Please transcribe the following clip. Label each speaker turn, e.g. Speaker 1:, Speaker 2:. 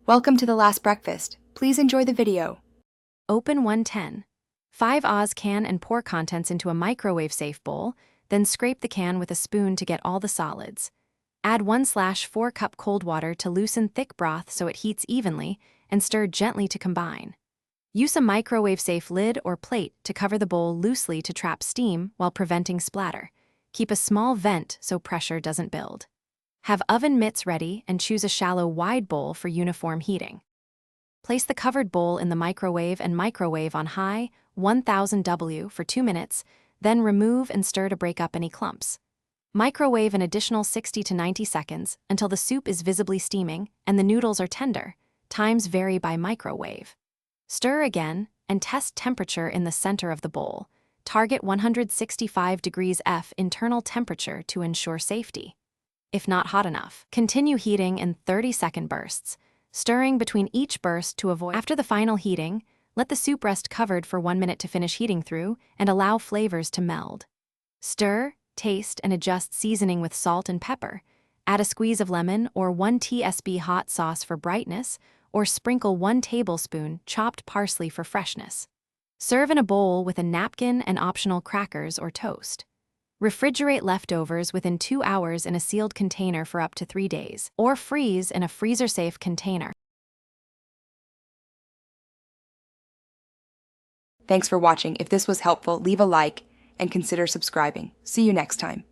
Speaker 1: Welcome to The Last Breakfast. Please enjoy the video.
Speaker 2: Open 110. 5 Oz can and pour contents into a microwave-safe bowl, then scrape the can with a spoon to get all the solids. Add 1/4 cup cold water to loosen thick broth so it heats evenly, and stir gently to combine. Use a microwave-safe lid or plate to cover the bowl loosely to trap steam while preventing splatter. Keep a small vent so pressure doesn't build. Have oven mitts ready and choose a shallow, wide bowl for uniform heating. Place the covered bowl in the microwave and microwave on high, 1000 W for 2 minutes, then remove and stir to break up any clumps. Microwave an additional 60 to 90 seconds until the soup is visibly steaming and the noodles are tender. Times vary by microwave. Stir again and test temperature in the center of the bowl. Target 165 degrees F internal temperature to ensure safety. If not hot enough, continue heating in 30-second bursts, stirring between each burst to avoid. After the final heating, let the soup rest covered for 1 minute to finish heating through and allow flavors to meld. Stir, taste, and adjust seasoning with salt and pepper. Add a squeeze of lemon or 1 tsp hot sauce for brightness, or sprinkle 1 tablespoon chopped parsley for freshness. Serve in a bowl with a napkin and optional crackers or toast. Refrigerate leftovers within 2 hours in a sealed container for up to 3 days, or freeze in a freezer-safe container.
Speaker 1: Thanks for watching. If this was helpful, leave a like and consider subscribing. See you next time.